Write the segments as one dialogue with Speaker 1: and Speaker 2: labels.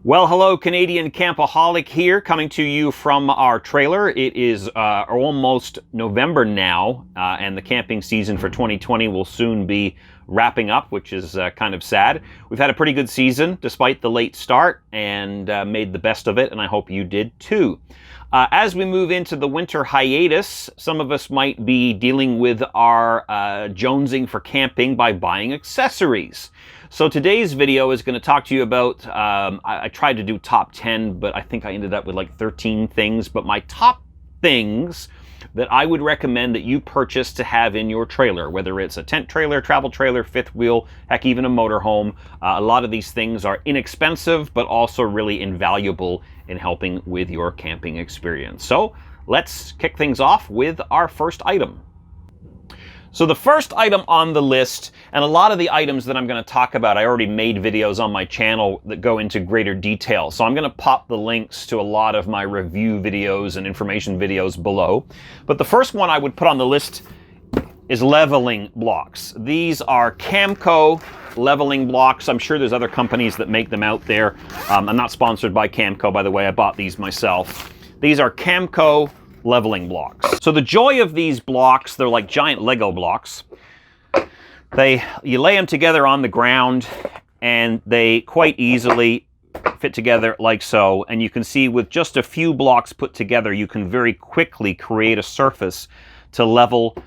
Speaker 1: Well, hello, Canadian Campaholic here, coming to you from our trailer. It is almost November now, and the camping season for 2020 will soon be wrapping up, which is kind of sad. We've had a pretty good season, despite the late start, and made the best of it, and I hope you did too. As we move into the winter hiatus, some of us might be dealing with our jonesing for camping by buying accessories. So today's video is going to talk to you about, I tried to do top 10, but I think I ended up with like 13 things. But my top things that I would recommend that you purchase to have in your trailer, whether it's a tent trailer, travel trailer, fifth wheel, heck, even a motorhome. A lot of these things are inexpensive, but also really invaluable in helping with your camping experience. So let's kick things off with our first item. So the first item on the list, and a lot of the items that I'm going to talk about, I already made videos on my channel that go into greater detail. So I'm going to pop the links to a lot of my review videos and information videos below. But the first one I would put on the list is leveling blocks. These are Camco leveling blocks. I'm sure there's other companies that make them out there. I'm not sponsored by Camco, by the way. I bought these myself. These are Camco leveling blocks. So the joy of these blocks, they're like giant Lego blocks. You lay them together on the ground and they quite easily fit together like so. And you can see with just a few blocks put together, you can very quickly create a surface to level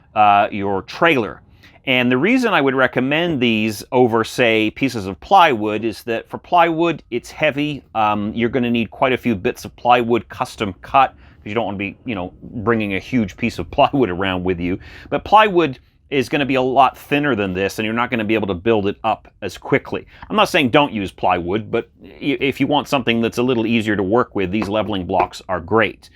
Speaker 1: your trailer. And the reason I would recommend these over, say, pieces of plywood is that for plywood, it's heavy. You're going to need quite a few bits of plywood custom cut, because you don't want to be, bringing a huge piece of plywood around with you. But plywood is going to be a lot thinner than this, and you're not going to be able to build it up as quickly. I'm not saying don't use plywood, but if you want something that's a little easier to work with, these leveling blocks are great.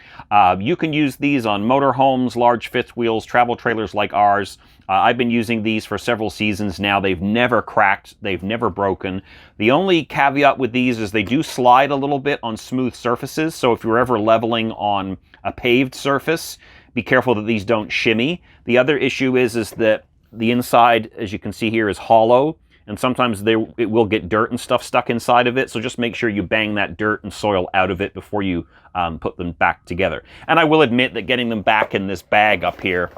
Speaker 1: You can use these on motorhomes, large fifth wheels, travel trailers like ours. I've been using these for several seasons now. They've never cracked. They've never broken. The only caveat with these is they do slide a little bit on smooth surfaces. So if you're ever leveling on a paved surface, be careful that these don't shimmy. The other issue is that the inside, as you can see here, is hollow. And sometimes it will get dirt and stuff stuck inside of it. So just make sure you bang that dirt and soil out of it before you put them back together. And I will admit that getting them back in this bag up here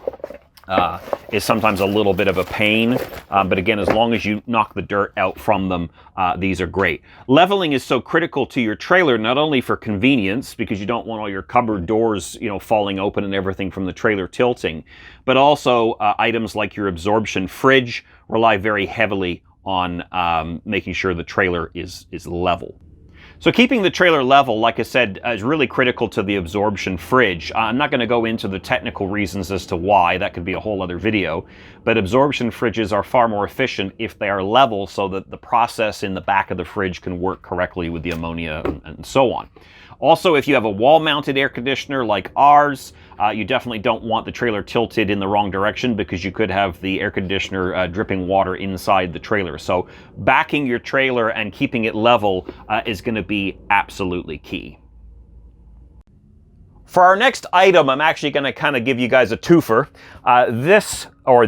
Speaker 1: is sometimes a little bit of a pain, but again, as long as you knock the dirt out from them, these are great. Leveling is so critical to your trailer, not only for convenience, because you don't want all your cupboard doors, falling open and everything from the trailer tilting, but also items like your absorption fridge rely very heavily on making sure the trailer is level. So keeping the trailer level, like I said, is really critical to the absorption fridge. I'm not going to go into the technical reasons as to why. That could be a whole other video. But absorption fridges are far more efficient if they are level, so that the process in the back of the fridge can work correctly with the ammonia and so on. Also, if you have a wall-mounted air conditioner like ours, you definitely don't want the trailer tilted in the wrong direction, because you could have the air conditioner dripping water inside the trailer. So backing your trailer and keeping it level is going to be absolutely key. For our next item, I'm actually going to kind of give you guys a twofer.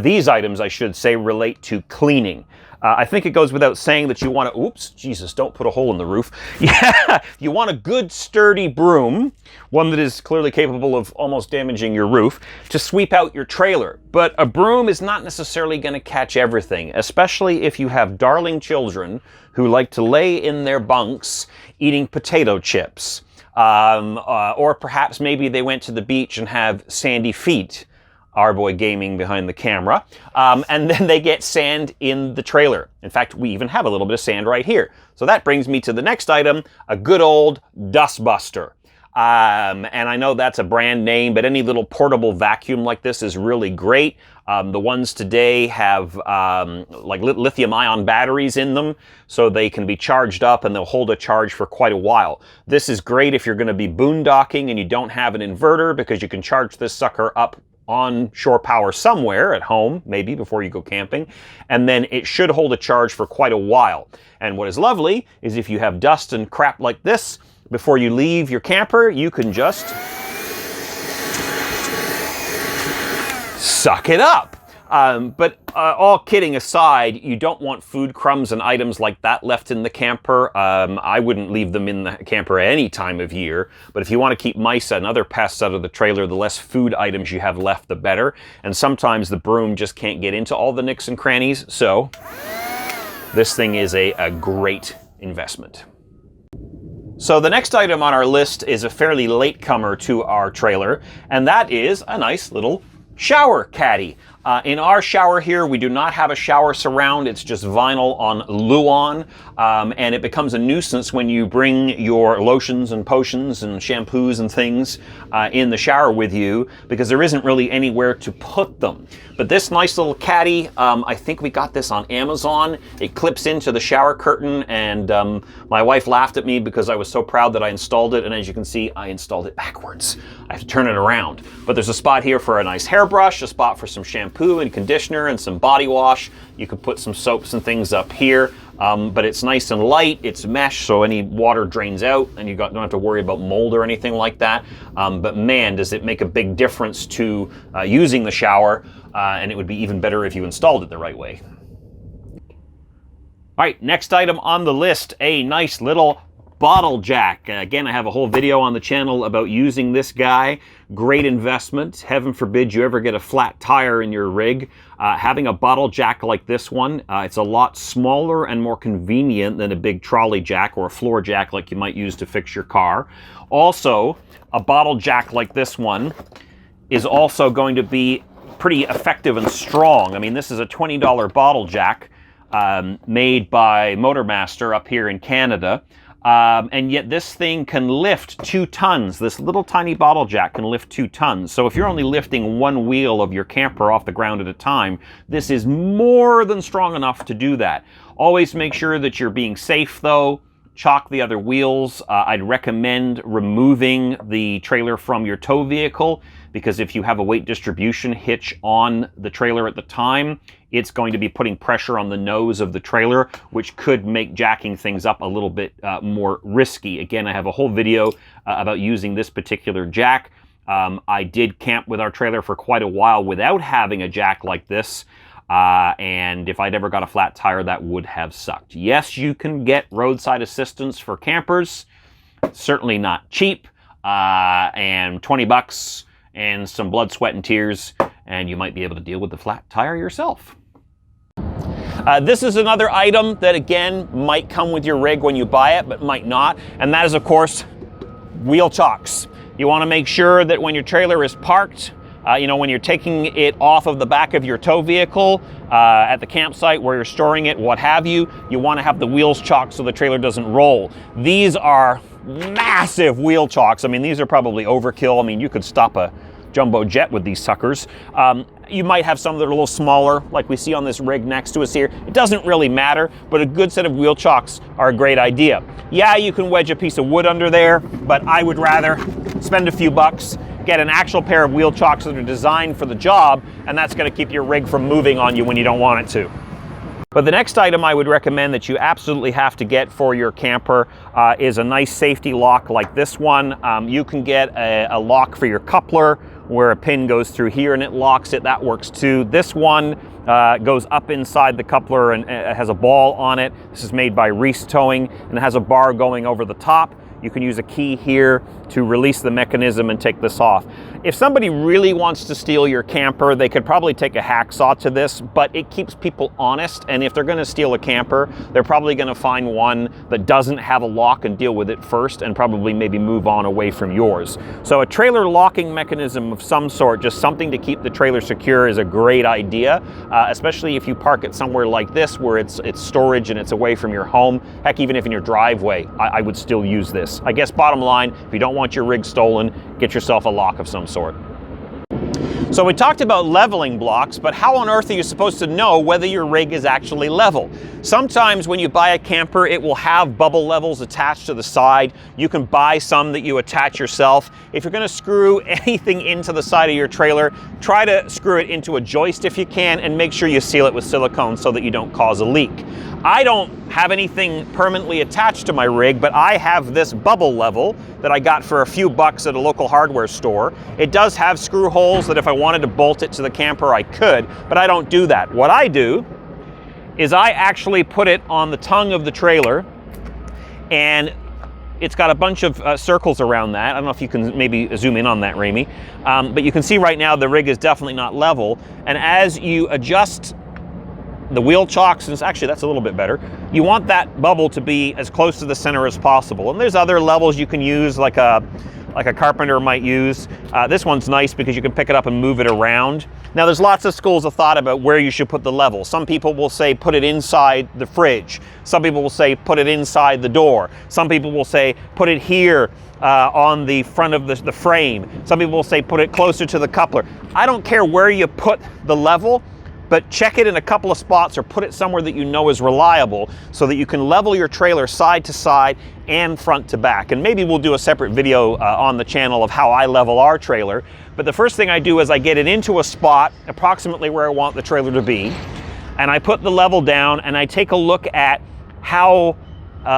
Speaker 1: These items, I should say, relate to cleaning. I think it goes without saying that you want to, oops, Jesus, don't put a hole in the roof. Yeah, you want a good sturdy broom, one that is clearly capable of almost damaging your roof, to sweep out your trailer. But a broom is not necessarily going to catch everything, especially if you have darling children who like to lay in their bunks eating potato chips. Or perhaps maybe they went to the beach and have sandy feet. Our boy gaming behind the camera, and then they get sand in the trailer. In fact, we even have a little bit of sand right here. So that brings me to the next item, a good old dust buster. And I know that's a brand name, but any little portable vacuum like this is really great. The ones today have like lithium-ion batteries in them, so they can be charged up and they'll hold a charge for quite a while. This is great if you're going to be boondocking and you don't have an inverter, because you can charge this sucker up on shore power somewhere at home, maybe before you go camping, and then it should hold a charge for quite a while. And what is lovely is if you have dust and crap like this, before you leave your camper, you can just suck it up. But all kidding aside, you don't want food crumbs and items like that left in the camper. I wouldn't leave them in the camper any time of year, but if you want to keep mice and other pests out of the trailer, the less food items you have left, the better. And sometimes the broom just can't get into all the nooks and crannies, so this thing is a great investment. So the next item on our list is a fairly latecomer to our trailer, and that is a nice little shower caddy. In our shower here, we do not have a shower surround. It's just vinyl on Luan, and it becomes a nuisance when you bring your lotions and potions and shampoos and things in the shower with you, because there isn't really anywhere to put them. But this nice little caddy, I think we got this on Amazon. It clips into the shower curtain, and my wife laughed at me because I was so proud that I installed it, and as you can see, I installed it backwards. I have to turn it around. But there's a spot here for a nice hairbrush, a spot for some shampoo and conditioner and some body wash. You could put some soaps and things up here, but it's nice and light. It's mesh, so any water drains out and you don't have to worry about mold or anything like that. But man, does it make a big difference to using the shower, and it would be even better if you installed it the right way. All right, next item on the list, a nice little bottle jack. Again, I have a whole video on the channel about using this guy. Great investment. Heaven forbid you ever get a flat tire in your rig. Having a bottle jack like this one, it's a lot smaller and more convenient than a big trolley jack or a floor jack like you might use to fix your car. Also, a bottle jack like this one is also going to be pretty effective and strong. I mean, this is a $20 bottle jack made by Motormaster up here in Canada. And yet this thing can lift 2 tons. This little tiny bottle jack can lift 2 tons. So if you're only lifting one wheel of your camper off the ground at a time, this is more than strong enough to do that. Always make sure that you're being safe though. Chock the other wheels. I'd recommend removing the trailer from your tow vehicle, because if you have a weight distribution hitch on the trailer at the time, it's going to be putting pressure on the nose of the trailer, which could make jacking things up a little bit more risky. Again, I have a whole video about using this particular jack. I did camp with our trailer for quite a while without having a jack like this. And if I'd ever got a flat tire, that would have sucked. Yes, you can get roadside assistance for campers. Certainly not cheap. And 20 bucks and some blood, sweat, and tears, and you might be able to deal with the flat tire yourself. This is another item that, again, might come with your rig when you buy it, but might not. And that is, of course, wheel chocks. You want to make sure that when your trailer is parked, when you're taking it off of the back of your tow vehicle at the campsite where you're storing it, what have you, you want to have the wheels chocked so the trailer doesn't roll. These are massive wheel chocks. I mean, these are probably overkill. I mean, you could stop a jumbo jet with these suckers. You might have some that are a little smaller, like we see on this rig next to us here. It doesn't really matter, but a good set of wheel chocks are a great idea. Yeah, you can wedge a piece of wood under there, but I would rather spend a few bucks, get an actual pair of wheel chocks that are designed for the job, and that's going to keep your rig from moving on you when you don't want it to. But the next item I would recommend that you absolutely have to get for your camper is a nice safety lock like this one. You can get a lock for your coupler where a pin goes through here and it locks it. That works too. This one goes up inside the coupler and it has a ball on it. This is made by Reese Towing, and it has a bar going over the top. You can use a key here to release the mechanism and take this off. If somebody really wants to steal your camper, they could probably take a hacksaw to this, but it keeps people honest, and if they're gonna steal a camper, they're probably gonna find one that doesn't have a lock and deal with it first, and probably maybe move on away from yours. So a trailer locking mechanism of some sort, just something to keep the trailer secure, is a great idea, especially if you park it somewhere like this where it's storage and it's away from your home. Heck, even if in your driveway, I would still use this. I guess bottom line, if you don't want your rig stolen, get yourself a lock of some sort. So we talked about leveling blocks, but how on earth are you supposed to know whether your rig is actually level? Sometimes when you buy a camper, it will have bubble levels attached to the side. You can buy some that you attach yourself. If you're gonna screw anything into the side of your trailer, try to screw it into a joist if you can, and make sure you seal it with silicone so that you don't cause a leak. I don't have anything permanently attached to my rig, but I have this bubble level that I got for a few bucks at a local hardware store. It does have screw holes that if I wanted to bolt it to the camper, I could, but I don't do that. What I do is I actually put it on the tongue of the trailer, and it's got a bunch of circles around that. I don't know if you can maybe zoom in on that, Ramey. But you can see right now the rig is definitely not level. And as you adjust the wheel chocks, and actually that's a little bit better, you want that bubble to be as close to the center as possible. And there's other levels you can use, like a carpenter might use. This one's nice because you can pick it up and move it around. Now there's lots of schools of thought about where you should put the level. Some people will say put it inside the fridge. Some people will say put it inside the door. Some people will say put it here on the front of the frame. Some people will say put it closer to the coupler. I don't care where you put the level, but check it in a couple of spots or put it somewhere that you know is reliable so that you can level your trailer side to side and front to back. And maybe we'll do a separate video on the channel of how I level our trailer. But the first thing I do is I get it into a spot approximately where I want the trailer to be, and I put the level down and I take a look at how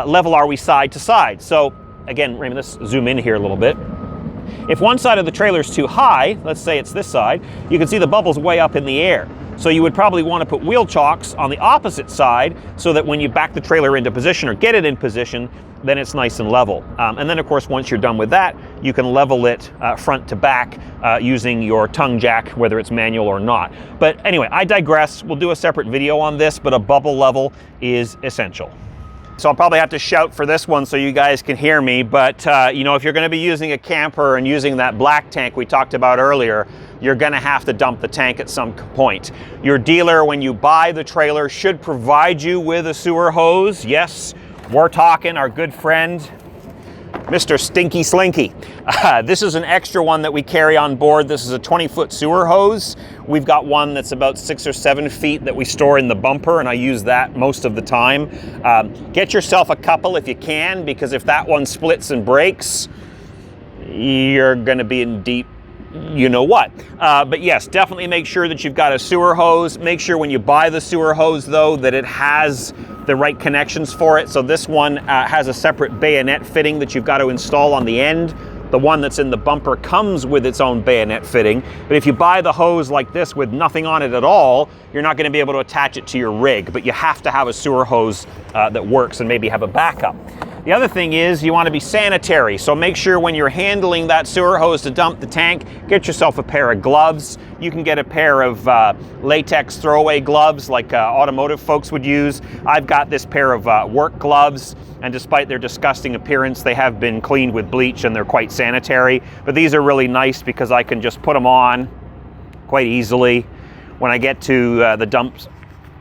Speaker 1: level are we side to side. So again, Raymond, let's zoom in here a little bit. If one side of the trailer is too high, let's say it's this side, you can see the bubbles way up in the air. So you would probably want to put wheel chocks on the opposite side so that when you back the trailer into position or get it in position, then it's nice and level. And then of course, once you're done with that, you can level it front to back using your tongue jack, whether it's manual or not. But anyway, I digress. We'll do a separate video on this, but a bubble level is essential. So I'll probably have to shout for this one so you guys can hear me, but you know, if you're going to be using a camper and using that black tank we talked about earlier, you're going to have to dump the tank at some point. Your dealer, when you buy the trailer, should provide you with a sewer hose. Yes, we're talking our good friend, Mr. Stinky Slinky. This is an extra one that we carry on board. This is a 20-foot sewer hose. We've got one that's about 6 or 7 feet that we store in the bumper, and I use that most of the time. Get yourself a couple if you can, because if that one splits and breaks, you're going to be in deep you know what. But yes, definitely make sure that you've got a sewer hose. Make sure when you buy the sewer hose, though, that it has the right connections for it. So this one has a separate bayonet fitting that you've got to install on the end. The one that's in the bumper comes with its own bayonet fitting. But if you buy the hose like this with nothing on it at all, you're not going to be able to attach it to your rig. But you have to have a sewer hose that works and maybe have a backup. The other thing is you want to be sanitary, so make sure when you're handling that sewer hose to dump the tank, get yourself a pair of gloves. You can get a pair of latex throwaway gloves like automotive folks would use. I've got this pair of work gloves, and despite their disgusting appearance, they have been cleaned with bleach and they're quite sanitary. But these are really nice because I can just put them on quite easily. When I get to the dump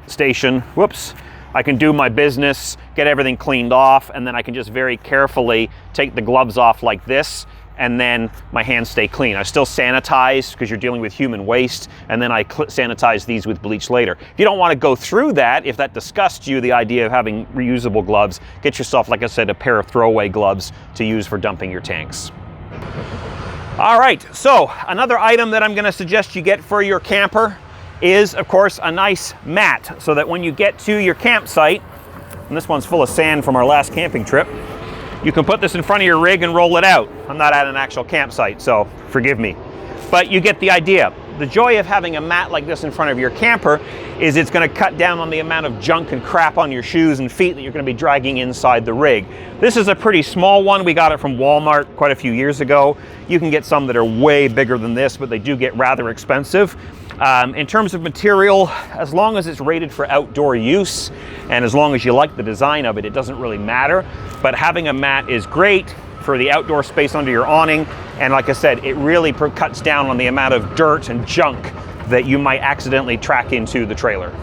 Speaker 1: station, whoops, I can do my business, get everything cleaned off, and then I can just very carefully take the gloves off like this, and then my hands stay clean. I still sanitize because you're dealing with human waste, and then I sanitize these with bleach later. If you don't want to go through that, if that disgusts you, the idea of having reusable gloves, get yourself, like I said, a pair of throwaway gloves to use for dumping your tanks. All right, so another item that I'm going to suggest you get for your camper is, of course, a nice mat, so that when you get to your campsite, and this one's full of sand from our last camping trip, you can put this in front of your rig and roll it out. I'm not at an actual campsite, so forgive me. But you get the idea. The joy of having a mat like this in front of your camper is it's going to cut down on the amount of junk and crap on your shoes and feet that you're going to be dragging inside the rig. This is a pretty small one. We got it from Walmart quite a few years ago. You can get some that are way bigger than this, but they do get rather expensive. In terms of material, as long as it's rated for outdoor use and as long as you like the design of it, it doesn't really matter. But having a mat is great for the outdoor space under your awning. And like I said, it really cuts down on the amount of dirt and junk that you might accidentally track into the trailer.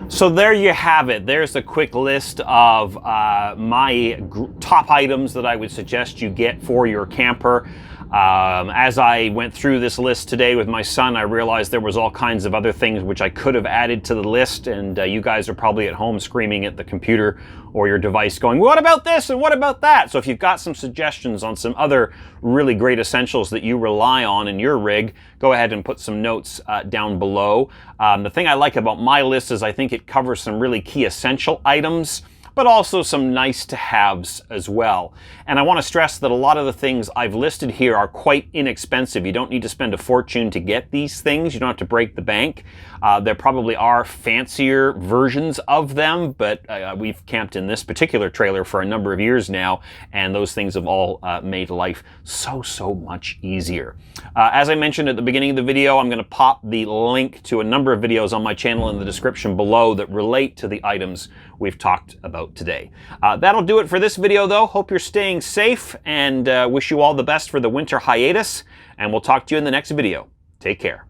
Speaker 1: So there you have it. There's a quick list of my top items that I would suggest you get for your camper. As I went through this list today with my son, I realized there was all kinds of other things which I could have added to the list, and you guys are probably at home screaming at the computer or your device going, what about this and what about that? So if you've got some suggestions on some other really great essentials that you rely on in your rig, go ahead and put some notes down below. The thing I like about my list is I think it covers some really key essential items. but also some nice to haves as well. And I want to stress that a lot of the things I've listed here are quite inexpensive. You don't need to spend a fortune to get these things. You don't have to break the bank. There probably are fancier versions of them, but we've camped in this particular trailer for a number of years now, and those things have all made life so much easier. As I mentioned at the beginning of the video, I'm going to pop the link to a number of videos on my channel in the description below that relate to the items we've talked about today. That'll do it for this video, though. Hope you're staying safe, and wish you all the best for the winter hiatus, and we'll talk to you in the next video. Take care.